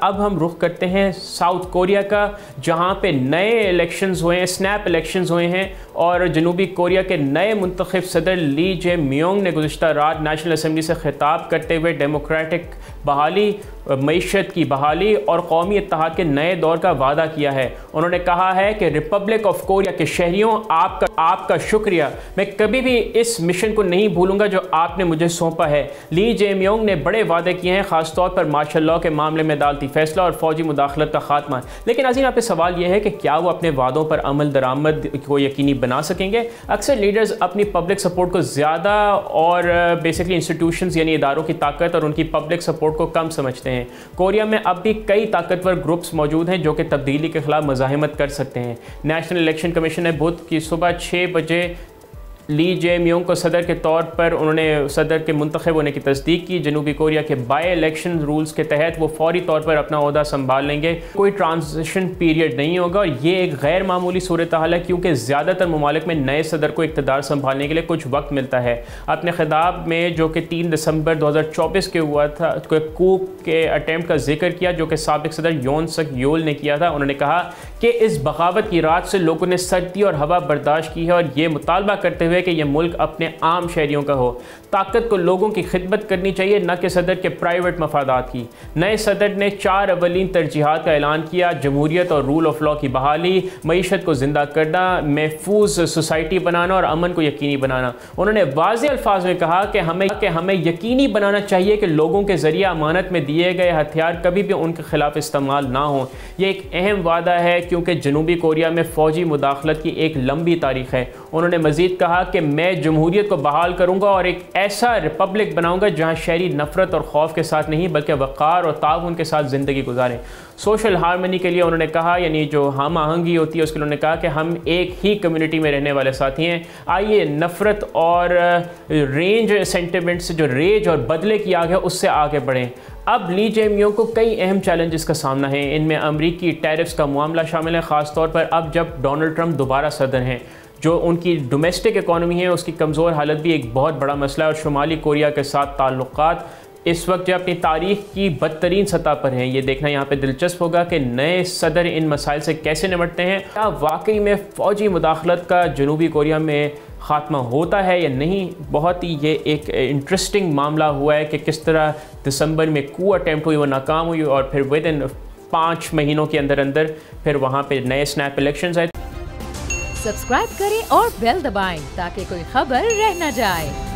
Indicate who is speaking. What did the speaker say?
Speaker 1: अब हम रुख करते हैं साउथ कोरिया का, जहां पे नए इलेक्शंस हुए हैं, स्नैप इलेक्शंस हुए हैं और जनूबी कोरिया के नए मुंतखब सदर ली जे मियोंग ने गुज़िश्ता रात नेशनल असम्बली से खिताब करते हुए डेमोक्रेटिक बहाली, मईशत की बहाली और कौमी इत्तेहाद के नए दौर का वादा किया है। उन्होंने कहा है कि रिपब्लिक ऑफ कोरिया के शहरियों, आपका शुक्रिया। मैं कभी भी इस मिशन को नहीं भूलूंगा जो आपने मुझे सौंपा है। ली जे मियोंग ने बड़े वादे किए हैं, खासतौर पर मार्शल लॉ के मामले में अदालती फैसला और फौजी मुदाखलत का खात्मा। लेकिन अजीम, आप पे सवाल यह है कि क्या वो अपने वादों पर अमल दरामद को यकीनी बना सकेंगे? अक्सर लीडर्स अपनी पब्लिक सपोर्ट को ज़्यादा और बेसिकली इंस्टीट्यूशंस यानी इदारों की ताकत और उनकी पब्लिक सपोर्ट को कम समझते हैं। कोरिया में अब भी कई ताकतवर ग्रुप्स मौजूद हैं जो कि तब्दीली के खिलाफ मुजाहिमत कर सकते हैं। नेशनल इलेक्शन कमीशन ने बुध की सुबह 6 बजे ली जे मियोंग को सदर के तौर पर उन्होंने सदर के मुंतखब होने की तस्दीक की। जनूबी कोरिया के बाई इलेक्शन रूल्स के तहत वो फौरी तौर पर अपना ओहदा संभाल लेंगे। कोई ट्रांजिशन पीरियड नहीं होगा और ये एक गैर मामूली सूरत हाल है क्योंकि ज़्यादातर ममालिक में नए सदर को इक़्तिदार संभालने के लिए कुछ वक्त मिलता है। अपने खिताब में जो कि 3 दिसंबर 2024 के हुआ था, कूप के अटैम्प्ट का जिक्र किया जो कि साबिक सदर योन सक योल ने किया था। उन्होंने कहा कि इस बगावत की रात से लोगों ने सर्दी और हवा बर्दाश्त की है और ये मुतालबा करते हुए कि यह मुल्क अपने आम शहरियों का हो। ताकत को लोगों की खिदमत करनी चाहिए, न कि सदर के प्राइवेट मफादात की। नए सदर ने 4 अवलीन तरजीहात का ऐलान किया: जमहूरियत और रूल ऑफ लॉ की बहाली, मईशत को जिंदा करना, महफूज सोसाइटी बनाना और अमन को यकीनी बनाना। उन्होंने वाज़ेह अल्फाज में कहा कि हमें यकीनी बनाना चाहिए कि लोगों के जरिए अमानत में दिए गए हथियार कभी भी उनके खिलाफ इस्तेमाल ना हो। यह एक अहम वादा है क्योंकि जनूबी कोरिया में फ़ौजी मुदाखलत की एक लंबी तारीख है। उन्होंने मज़ीद कहा कि मैं जमहूरियत को बहाल करूंगा और एक ऐसा रिपब्लिक बनाऊंगा जहां शहरी नफरत और खौफ के साथ नहीं बल्कि वक़ार और ताउन के साथ ज़िंदगी गुजारें। सोशल हारमनी के लिए उन्होंने कहा, यानी जो हम आहंगी होती है उसके लिए उन्होंने कहा कि हम एक ही कम्युनिटी में रहने वाले साथी हैं। आइए नफरत और रेंज सेंटिमेंट से जो रेज और बदले की आग है उससे आगे बढ़ें। अब ली जे मियोंग को कई अहम चैलेंजेस का सामना है। इनमें अमरीकी टैरिफ्स का मामला शामिल है, ख़ासतौर पर अब जब डोनाल्ड ट्रंप दोबारा सदर हैं। जो उनकी डोमेस्टिक इकॉनमी है उसकी कमज़ोर हालत भी एक बहुत बड़ा मसला है और शुमाली कोरिया के साथ ताल्लुक़ात इस वक्त जो अपनी तारीख की बदतरीन सतह पर हैं। ये देखना यहाँ पे दिलचस्प होगा कि नए सदर इन मसाइल से कैसे निपटते हैं। क्या वाकई में फ़ौजी मुदाखलत का जनूबी कोरिया में ख़ात्मा होता है या नहीं? बहुत ही ये एक इंटरेस्टिंग मामला हुआ है कि किस तरह दिसंबर में कू अटैम्प्ट हुई, वो नाकाम हुई और फिर विद इन 5 महीनों के अंदर अंदर फिर वहाँ पे नए स्नैप इलेक्शंस आए।
Speaker 2: सब्सक्राइब करें और बेल दबाएं ताकि कोई खबर रह न जाए।